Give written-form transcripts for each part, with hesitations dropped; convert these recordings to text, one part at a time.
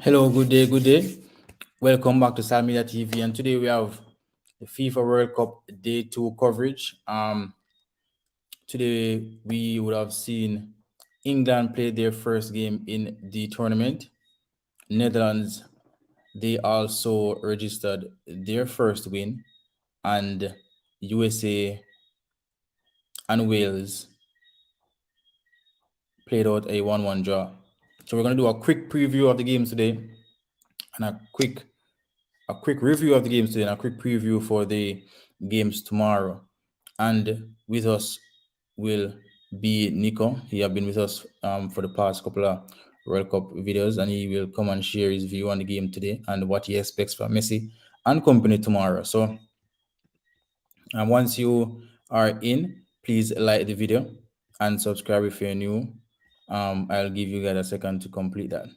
Hello, good day, good day. Welcome back to SalMedia TV, and today we have the FIFA World Cup Day 2 coverage. Today we would have seen England play their first game in the tournament. Netherlands, they also registered their first win, and USA and Wales played out a 1-1 draw. So we're going to do a quick preview of the games today and a quick review of the games today and a quick preview for the games tomorrow. And with us will be Nico. He has been with us for the past couple of World Cup videos, and he will come and share his view on the game today and what he expects from Messi and company tomorrow. So once you are in, please like the video and subscribe if you're new. I'll give you guys a second to complete that.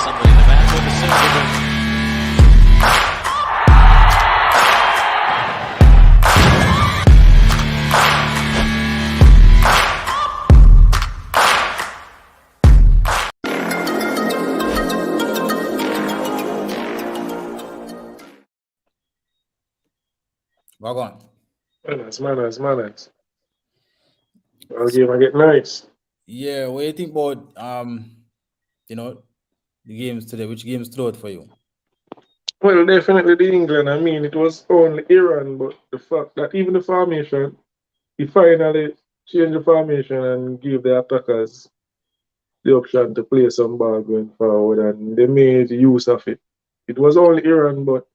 Somebody in the back with the silver. Walk on. Manners. Our game I get nice. Yeah, what do you think about the games today? Which games stood out for you? Well, definitely the England. I mean, it was only Iran, but the fact that even the formation, he finally changed the formation and gave the attackers the option to play some ball going forward, and they made use of it. It was only Iran, but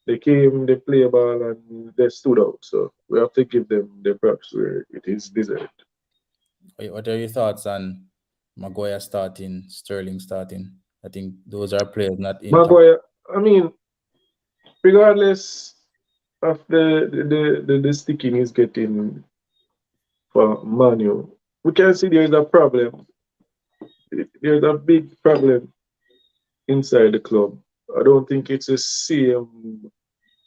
they came, they play ball, and they stood out. So we have to give them the props where it is deserved. What are your thoughts on Maguire starting, Sterling starting? I think those are players not in. Maguire, I mean, regardless of the sticking he's getting for Manu, we can see there is a problem. There's a big problem inside the club. I don't think it's the same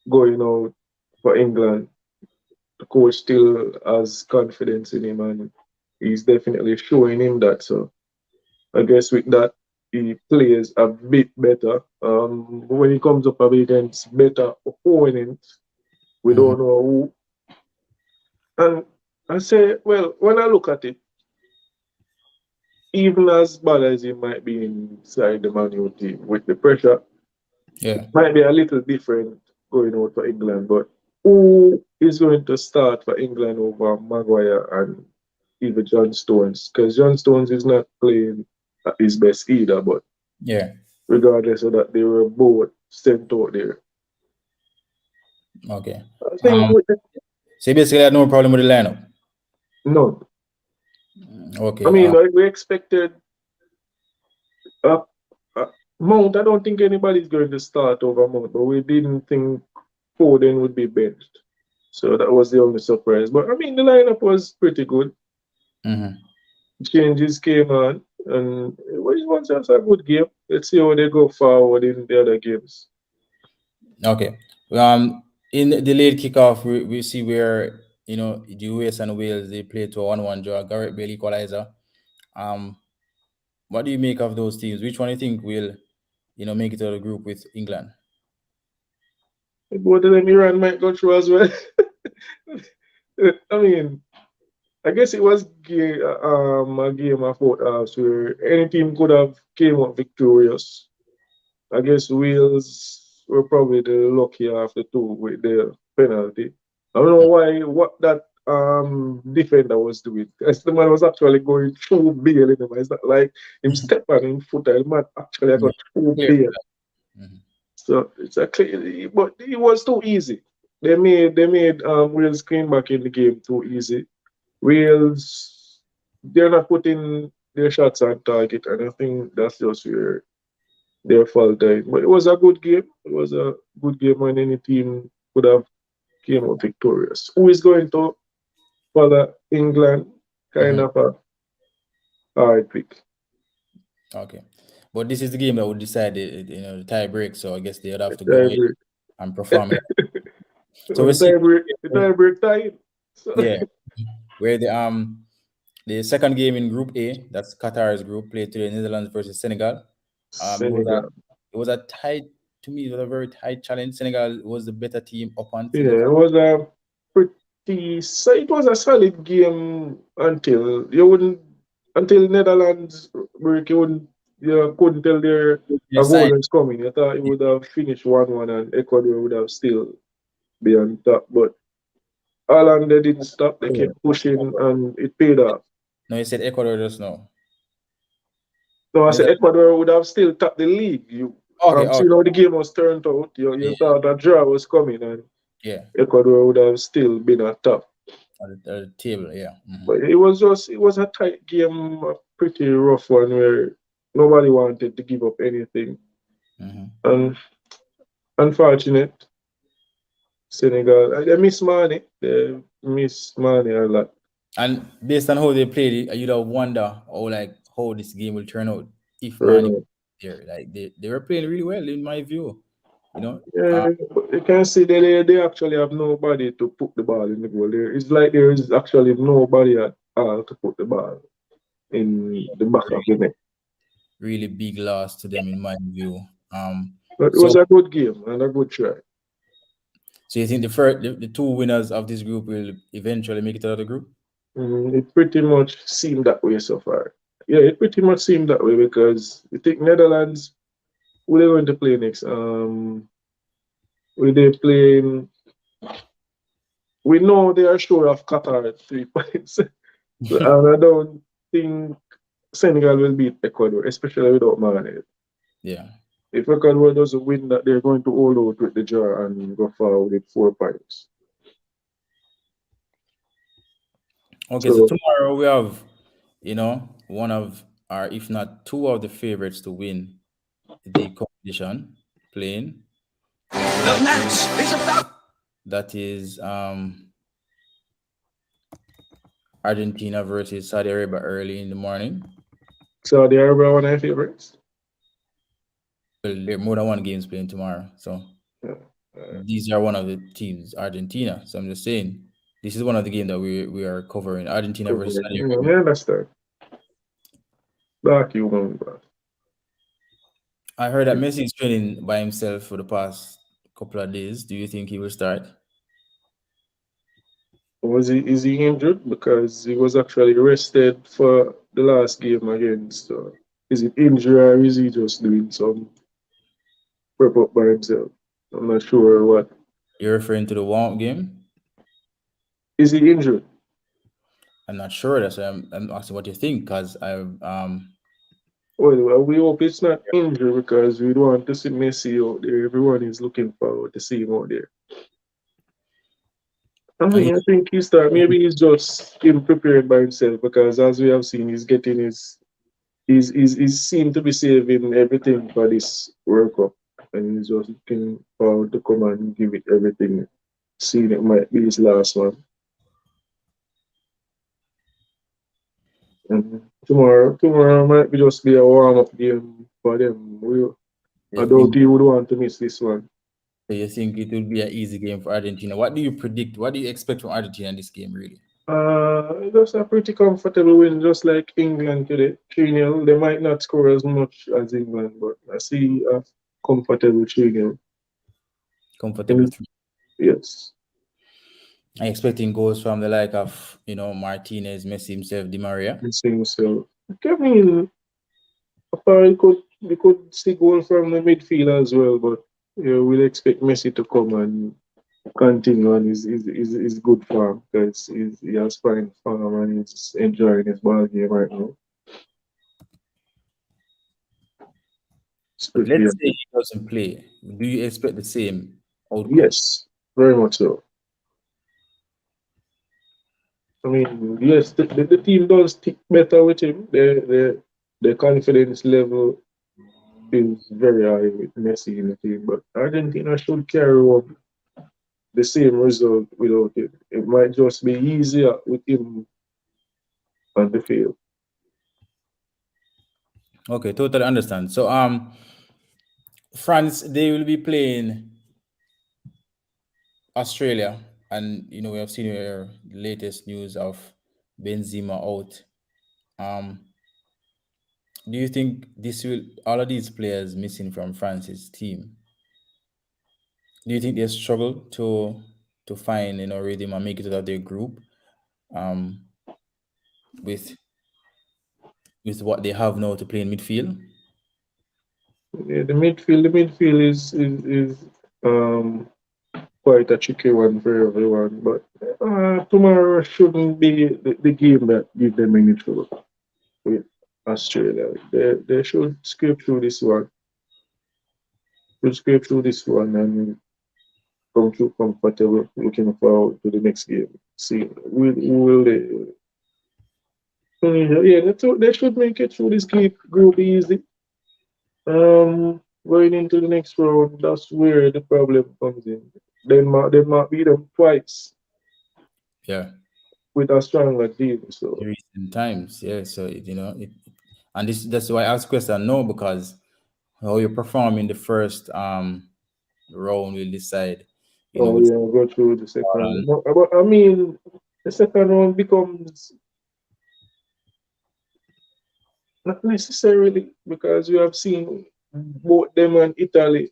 going out for England. The coach still has confidence in him, and he's definitely showing him that. So I guess with that, he plays a bit better. When he comes up against better opponents, we don't know who. And I say, well, when I look at it, even as bad as he might be inside the Man U team with the pressure, it might be a little different going out for England. But who is going to start for England over Maguire and even John Stones? Because John Stones is not playing at his best either, but regardless of that, they were both sent out there. Okay. So basically, I had no problem with the lineup? None. Okay. I mean, we expected Mount. I don't think anybody's going to start over Mount, but we didn't think Foden would be benched. So that was the only surprise. But I mean, the lineup was pretty good. Changes came on, and it was just a good game. Let's see how they go forward in the other games. Okay. In the late kickoff, we see where the US and Wales, they played to a 1-1 draw. Gareth Bale equalizer. What do you make of those teams? Which one do you think will make it to the group with England? Both of them, Iran might go through as well. I mean, I guess it was a game of both halves where any team could have came up victorious. I guess Wales were probably the luckier of the two with their penalty. I don't know what that defender was doing. Because the man was actually going through Bale in him. It's not like him step on him foot. The man actually got through Bale. So it's a clear, but it was too easy. They made Wales came back in the game too easy. Wales, they're not putting their shots on target, and I think that's just where their fault died. But it was a good game. It was a good game when any team could have came out victorious. Who is going to follow England? Kind of a hard pick. Okay. But this is the game that would decide the tie break, so I guess they would have to go in and perform. So the tie break time. Yeah. where the second game in Group A, that's Qatar's group, played today, Netherlands versus Senegal. Um, it was a Senegal. it was a tight to me. It was a very tight challenge. Senegal was the better team up until the Yeah, it was a it was a solid game until you wouldn't until Netherlands break you couldn't tell there a goal side. is coming. You thought it would have finished 1-1 and Ecuador would have still be on top. But Holland they didn't stop, they kept pushing and it paid off. No, you said Ecuador just now. So I said Netherlands. Ecuador would have still topped the league. You Okay, see how the game was turned out. You yeah, thought a draw was coming and yeah, Ecuador would have still been at top. at the table, yeah. But it was a tight game, a pretty rough one where nobody wanted to give up anything. Mm-hmm. And unfortunate, Senegal, they miss money. They miss money a lot. And based on how they played it, you'd have wonder how this game will turn out if Mani was Right. there. Like they were playing really well in my view. You know, Yeah, but you can see they actually have nobody to put the ball in the goal. It's like there is actually nobody at all to put the ball in the back of the net. really big loss to them in my view. But it So was a good game and a good try. so you think the two winners of this group will eventually make it out of the group? It pretty much seemed that way so far. Yeah, it pretty much seemed that way because I think Netherlands, who they going to play next? Will they playing? We know they are sure of Qatar at 3 points, and I don't think Senegal will beat Ecuador, especially without Mane. Yeah. If Ecuador doesn't win, that they're going to hold out with the draw and go forward with 4 points. Okay, so So, tomorrow we have, one of our, if not two of the favorites to win the competition playing. That is Argentina versus Saudi Arabia early in the morning. Saudi Arabia one of my favorites. Well, there are more than one games playing tomorrow. So Yeah. these are one of the teams, Argentina. So I'm just saying, this is one of the games that we are covering. Argentina versus Saudi I Arabia. understand. Back you going back. I heard that Messi is training by himself for the past couple of days. Do you think he will start? Is he injured? Because he was actually rested for the last game against. Is it injury or is he just doing some prep up by himself? I'm not sure what. You're referring to the warm game? Is he injured? I'm not sure. That's why I'm asking what you think, because Well, we hope it's not injury because we don't want to see Messi out there. Everyone is looking forward to see him out there. and I think he start. Maybe he's just him prepared by himself because as we have seen, he's getting he's seemed to be saving everything for this World Cup, and he's just looking forward to come and give it everything. Seeing it might be his last one. And tomorrow might be just be a warm up game for them. I you doubt think he would want to miss this one. you think it will be an easy game for Argentina? What do you predict? What do you expect from Argentina in this game, really? Just a pretty comfortable win, just like England today. 3-0. They might not score as much as England, but I see a comfortable 3-0. Comfortable three. Yes. I'm expecting goals from the like of Martinez, Messi himself, Di Maria. It seems so. I mean, we could see goal from the midfield as well, but we'll expect Messi to come and continue on his good form because he has fine form and he's enjoying his ball game right now. It's But pretty let's say he doesn't play. Do you expect the same outcome? Yes, very much so. I mean, yes, the team does tick better with him. The confidence level is very high with Messi in the team, but Argentina should carry on the same result without him. It might just be easier with him on the field. Okay, totally understand. So France, they will be playing Australia, and we have seen here the latest news of Benzema out. Um, do you think this will all of these players missing from France's team? Do you think they struggle to find rhythm and make it out of their group um with what they have now to play in midfield? Yeah, the midfield is um quite a tricky one for everyone. But tomorrow shouldn't be the game that give them any trouble with Australia. They should scrape through this one. Should scrape through this one and come through comfortable. Looking forward to the next game. See, will they? Yeah, they should make it through this group easy. Going into the next round, that's where the problem comes in. They might beat them twice Yeah, with a stronger team. in So, recent times, yeah. So and that's why I ask question no, because how you perform in the first round will decide, oh which yeah, go through the second. on. But I mean, the second round becomes not necessarily because you have seen both them and Italy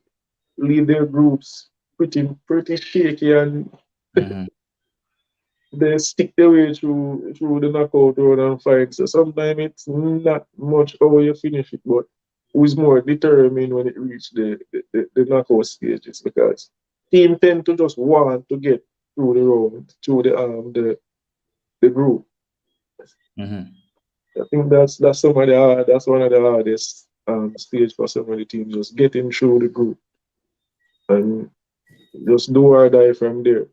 lead their groups pretty shaky and Mhm. they stick their way through the knockout round and fight. So sometimes it's not much how you finish it, but who's more determined when it reaches the knockout stages because team tend to just want to get through the round, through the group. Mhm. I think that's one of the hardest stage for some of the teams, just getting through the group and just do or die from there.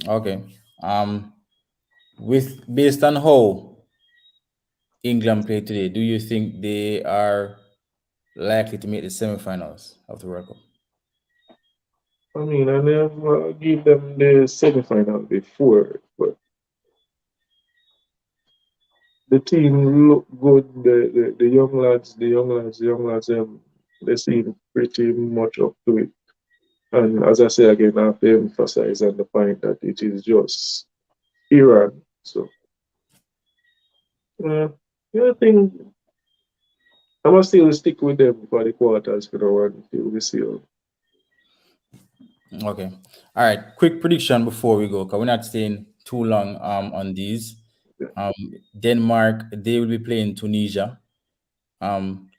Okay. Um, with based on how England play today, do you think they are likely to make the semifinals of the World Cup? I mean, I never give them the semi-final before, but the team look good. The young lads, they seem pretty much up to it. And as I say again, I have to emphasize on the point that it is just Iran. So, uh, yeah, I think I must still stick with them for the quarters for the one till we see. Okay. All right. Quick prediction before we go, because we're not staying too long on these. Um, Denmark, they will be playing Tunisia.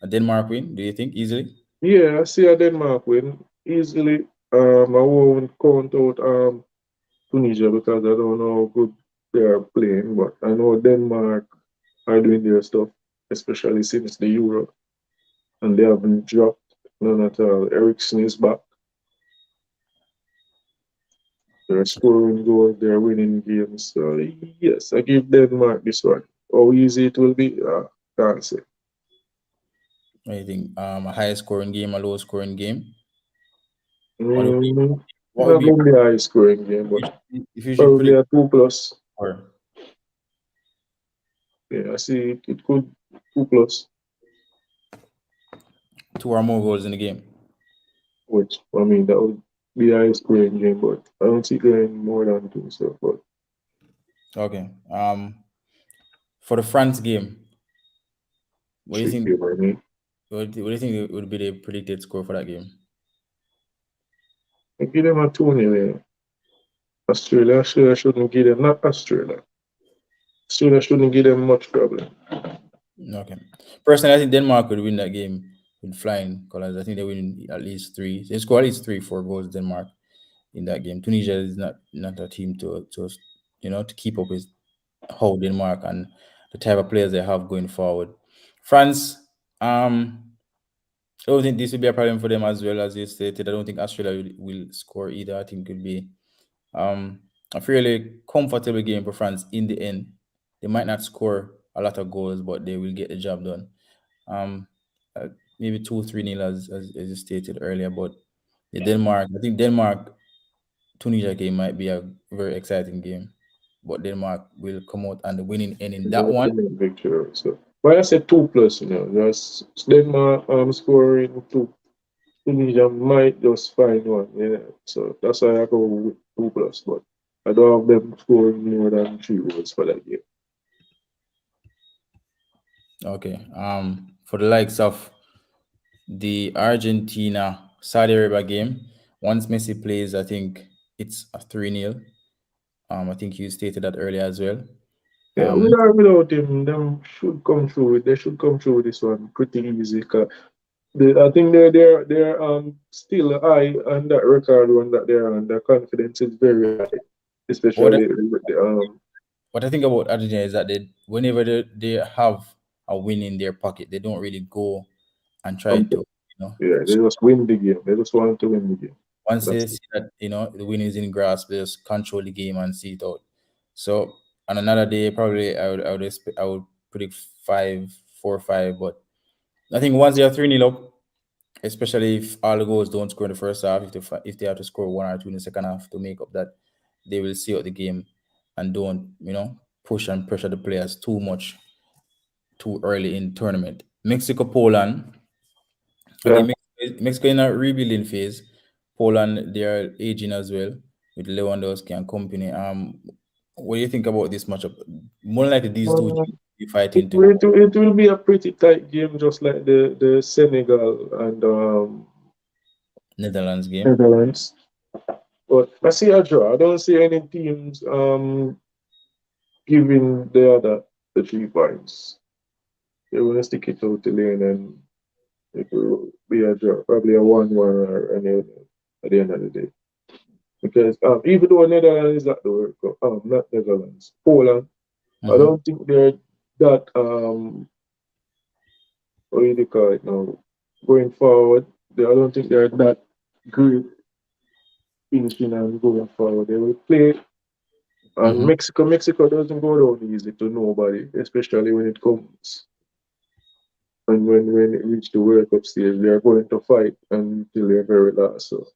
Denmark win, do you think easily? Yeah, I see a Denmark win easily. I won't count out Tunisia because I don't know how good they are playing, but I know Denmark are doing their stuff, especially since the Euro, and they haven't dropped none at all. Ericsson is back. They're scoring goals, they're winning games. So yes, I give Denmark this one. How easy it will be, can't say. What do you think? A high scoring game, a low scoring game? Mm, What would not be going to be a high scoring game, but if you should probably predict a 2 plus. score? Yeah, I see it could 2 plus, Two or more goals in the game? which I mean that would be a high scoring game, but I don't see going more than two. So, but Okay. For the France game, what do you think? tricky for me. What do you think would be the predicted score for that game? I give them a 2-0. Yeah. Australia shouldn't give them, not Australia. Australia shouldn't give them much problem. Okay. Personally, I think Denmark would win that game with flying colors. I think they win at least three. They score at least 3, 4 goals. Denmark in that game. Tunisia is not a team to keep up with how Denmark and the type of players they have going forward. France, I don't think this will be a problem for them as well as you stated. I don't think Australia will score either. I think it will be a fairly comfortable game for France in the end. They might not score a lot of goals, but they will get the job done. Um, uh, Maybe 2, 3 nil as you stated earlier. But I think Denmark Tunisia game might be a very exciting game. But Denmark will come out and the winning end in that one. Victory. So, but I said 2 plus, just Denmark scoring two. Tunisia might just find one, yeah. So that's why I go with 2 plus. But I don't have them scoring more than 3 goals for that game. Okay. For the likes of the Argentina Saudi Arabia game, once Messi plays, I think it's a 3-0. I think you stated that earlier as well. Yeah, with or without him, them should come through. They should come through with this one pretty easy. 'Cause I think they're still high on that record one that they're on. Their confidence is very high, what I, especially with the. what I think about Argentina is that whenever they have a win in their pocket, they don't really go and try to, Um, you know. yeah, they just win the game. They just want to win the game. Once they That's it. see that the win is in grasp, they just control the game and see it out. So on another day, probably I would predict 5-4-5, but I think once they are 3-0 up, especially if all the goals don't score in the first half, if they have to score one or two in the second half to make up that, they will see out the game and don't push and pressure the players too much too early in tournament. Mexico, Poland. I Yeah. think Mexico in a rebuilding phase. Poland, they are aging as well with Lewandowski and company. What do you think about this matchup? More likely these two Um, teams be fighting to it will be a pretty tight game, just like the Senegal and Netherlands game. Netherlands. But I see a draw. I don't see any teams giving the other the 3 points. They want to stick it out to the end and it will be a draw, probably a 1-1 or an 0 at the end of the day. Because even though Netherlands is at the World Cup, not Netherlands, Poland, I Mm-hmm. don't think they're that what do you call it now? Going forward, I don't think they're that great finishing and going forward. They will play. And Mm-hmm. Mexico doesn't go down easy to nobody, especially when it comes and when it reach the World Cup stage, they are going to fight until they're very last. So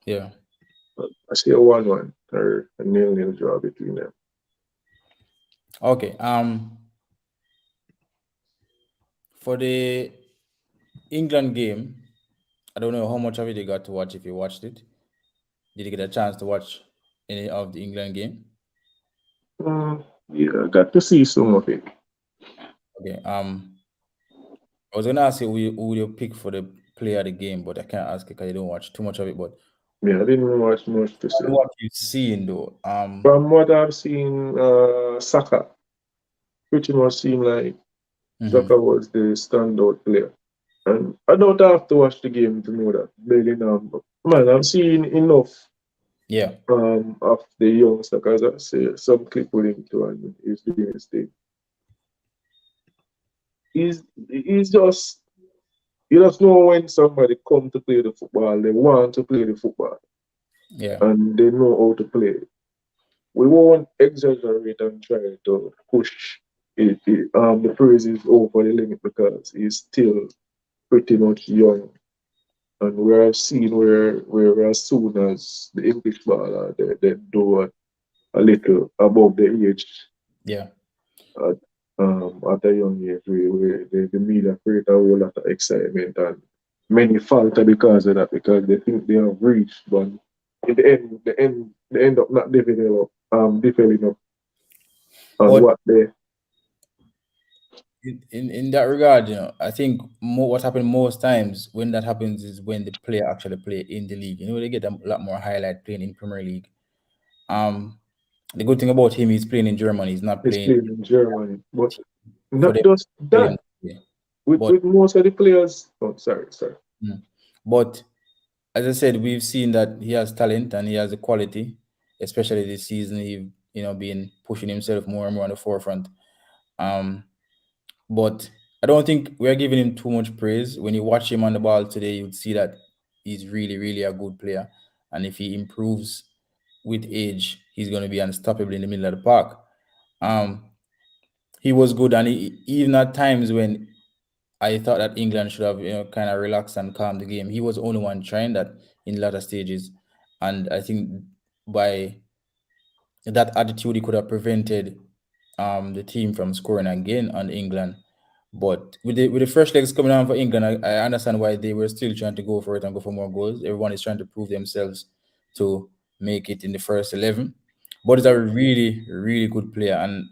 Yeah. I see a 1-1 or a 0-0 draw between them. Okay. For the England game, I don't know how much of it you got to watch. If you watched it, did you get a chance to watch any of the England game? Yeah, I got to see some of it. Okay. I was gonna ask you who you pick for the player of the game, but I can't ask you because you don't watch too much of it. But Yeah, I didn't watch much to from say. what you've seen though, From what I've seen, Saka pretty much seemed like mhm. Saka was the standout player. And I don't have to watch the game to know that. Bellingham, man, I'm seeing enough Yeah, of the youngster because I see some clip with him too, and he's doing his thing. He's just you just know when somebody come to play the football, they want to play the football yeah, and they know how to play. We won't exaggerate and try to push the praises over the limit because he's still pretty much young. And we have seen where as soon as the English baller they do a little above the age yeah, at, at a young age, where the media create a whole lot of excitement and many falter because of that because they think they have reached, but in the end, they end up not developing up on but what they. in that regard, I think what happened most times when that happens is when the player actually play in the league. They get a lot more highlight playing in Premier League. Um, the good thing about him, he's playing in Germany. He's not Is playing playing in Germany. But for not them. just Tell him that. to play. But With most of the players, oh, sorry. mm, but as I said, we've seen that he has talent and he has the quality, especially this season. He been pushing himself more and more on the forefront. Um, but I don't think we are giving him too much praise. When you watch him on the ball today, you'd see that he's really, really a good player. And if he improves with age, he's going to be unstoppable in the middle of the park. Um, he was good, and even at times when I thought that England should have, kind of relaxed and calmed the game. He was the only one trying that in latter stages, and I think by that attitude, he could have prevented the team from scoring again on England. But with the fresh legs coming on for England, I understand why they were still trying to go for it and go for more goals. Everyone is trying to prove themselves to make it in the first 11. but he's a really, really good player. And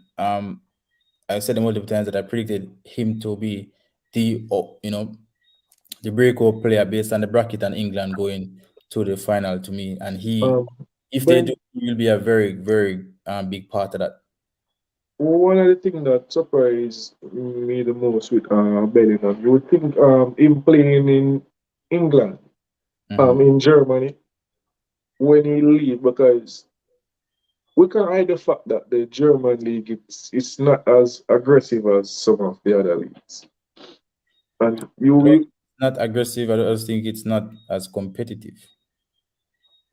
I've said multiple times that I predicted him to be the the breakout player based on the bracket and England going to the final to me. And he, Um, if they do, when he will be a very, very big part of that. one of the things that surprised me the most with Bellingham, you would think him playing in England, Hmm. in Germany when he leave because we can hide the fact that the German league it's not as aggressive as some of the other leagues, and I don't think you it's not aggressive. I just think it's not as competitive.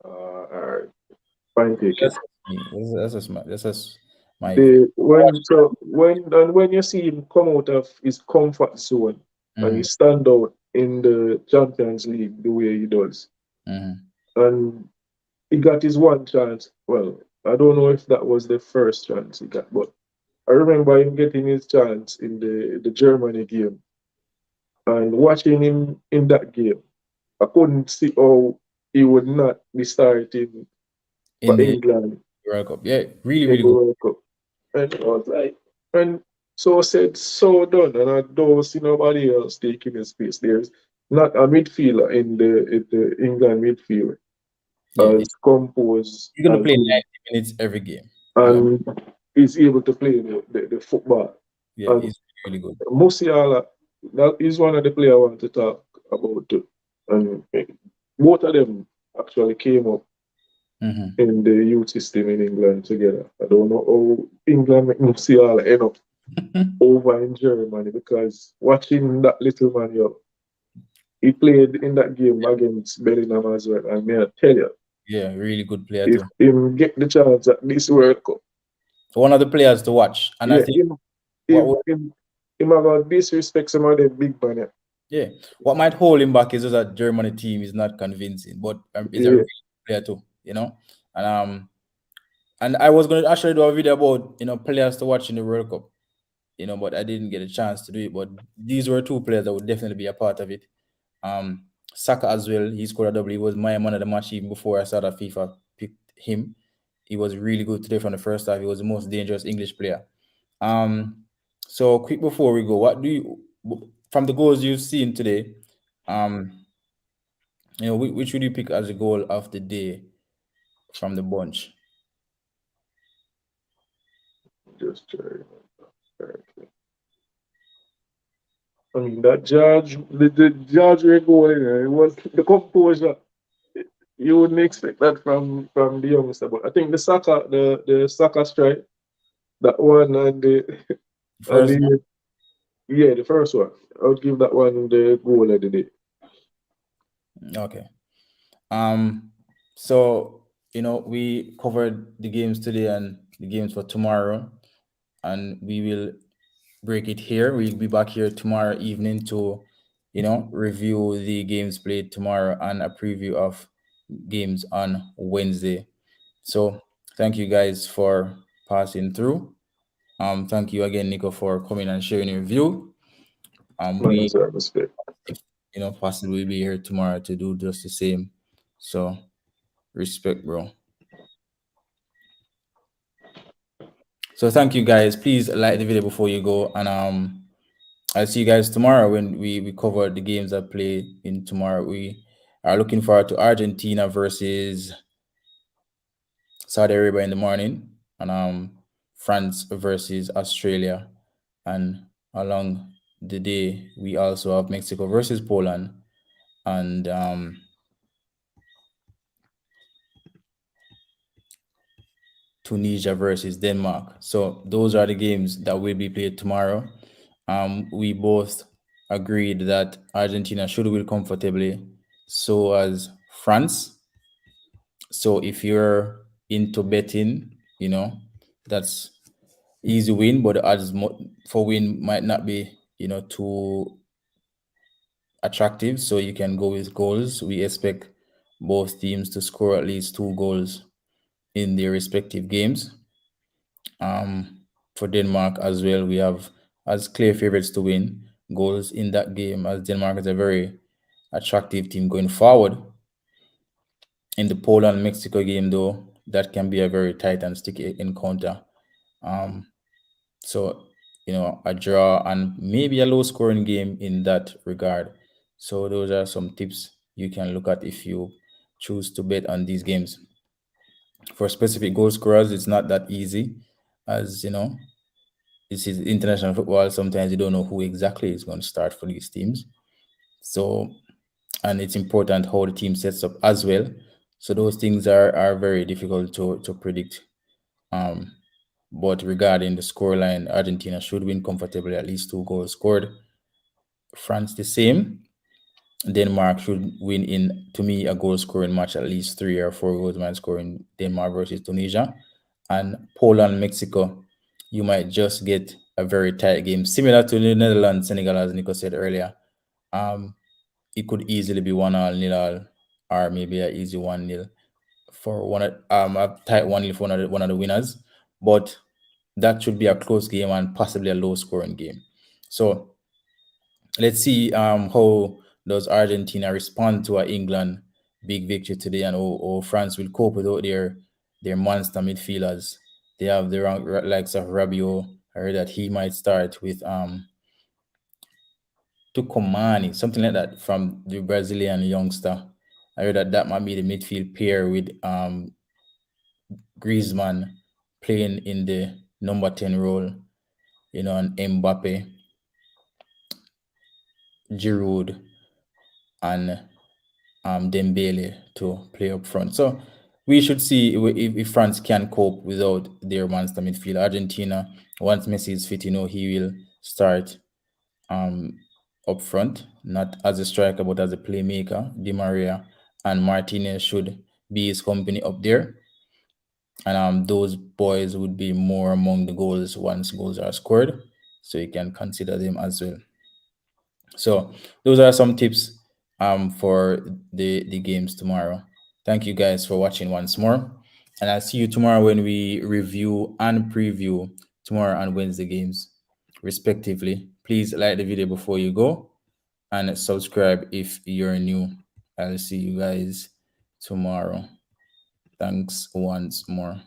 are fine taking. That's just me. That's just my view. The when you see him come out of his comfort zone and he Hmm. stand out in the Champions League the way he does, Hmm. and he got his one chance. Well, I don't know if that was the first chance he got, but I remember him getting his chance in the Germany game and watching him in that game. I couldn't see how he would not be starting In for the England World Cup, yeah, really, in really the good. World Cup. And I was like, and so I said, so done. And I don't see nobody else taking his space. There's not a midfielder in the England midfield Yeah, as composed he's gonna as play him 90 minutes every game. and is able to play the football. Yeah, And he's really good. Musiala, that is one of the players I want to talk about too. And both of them actually came up Hmm. in the youth system in England together. I don't know how England make Musiala end up over in Germany because watching that little man, he played in that game against Bellingham as well. And may I tell you, Yeah, really good player if too. him get the chance at this World Cup, One of the players to watch, and I yeah, think him what him would, him him about disrespect some of the big man. Yeah. yeah, what might hold him back is just that Germany team is not convincing, but is a Yeah. really good player too, and and I was going to actually do a video about players to watch in the World Cup, but I didn't get a chance to do it. But these were two players that would definitely be a part of it. Um, Saka as well. He scored a double. He was my man of the match even before I started FIFA. Picked him. He was really good today from the first half. He was the most dangerous English player. Um, so quick before we go, what do you from the goals you've seen today? Um, which would you pick as a goal of the day from the bunch? Just try. I mean, that judge, the judge were going, it was the composure. You wouldn't expect that from the youngster, but I think the soccer strike, that one and and First, the yeah, the first one. I would give that one the goal of the day. okay. So we covered the games today and the games for tomorrow, and we will break it here. We'll be back here tomorrow evening to, review the games played tomorrow and a preview of games on Wednesday. So thank you guys for passing through. Thank you again, Nico, for coming and sharing your view. Man, We, that's a respect. if possibly be here tomorrow to do just the same. So respect, bro. So thank you guys. Please like the video before you go, and I'll see you guys tomorrow when we cover the games that play in tomorrow. We are looking forward to Argentina versus Saudi Arabia in the morning, and France versus Australia, and along the day we also have Mexico versus Poland, and Tunisia versus Denmark. So those are the games that will be played tomorrow. We both agreed that Argentina should win comfortably, so as France. So if you're into betting, that's easy win, but the odds for win might not be, too attractive. So you can go with goals. We expect both teams to score at least 2 goals in their respective games. For Denmark as well, we have as clear favorites to win goals in that game, as Denmark is a very attractive team going forward. In the Poland Mexico game, though, that can be a very tight and sticky encounter. So, a draw and maybe a low scoring game in that regard. So, those are some tips you can look at if you choose to bet on these games. For specific goal scorers, it's not that easy, as this is international football. Sometimes you don't know who exactly is going to start for these teams. So, and it's important how the team sets up as well. So, those things are very difficult to predict. Um, but regarding the scoreline, Argentina should win comfortably, at least 2 goals scored. France the same. Denmark should win in, to me, a goal scoring match, at least 3 or 4 goals man scoring Denmark versus Tunisia. And Poland, Mexico, you might just get a very tight game, similar to the Netherlands, Senegal, as Nico said earlier. It could easily be 1-0, 0, or maybe a easy 1-0 for a tight 1-0 for one of the winners. But that should be a close game and possibly a low scoring game. So let's see how does Argentina respond to a England big victory today, and how France will cope without their monster midfielders. They have the likes of Rabiot. I heard that he might start with Tucumani, something like that, from the Brazilian youngster. I heard that might be the midfield pair with Griezmann playing in the number 10 role, and Mbappe, Giroud, and Dembele to play up front. So we should see if France can cope without their monster midfield. Argentina, once Messi is fit, he will start up front, not as a striker but as a playmaker. Di Maria and Martinez should be his company up there, and those boys would be more among the goals once goals are scored, so you can consider them as well. So those are some tips for the games tomorrow. Thank you guys for watching once more, and I'll see you tomorrow when we review and preview tomorrow and Wednesday games respectively. Please like the video before you go and subscribe if you're new. I'll see you guys tomorrow. Thanks once more.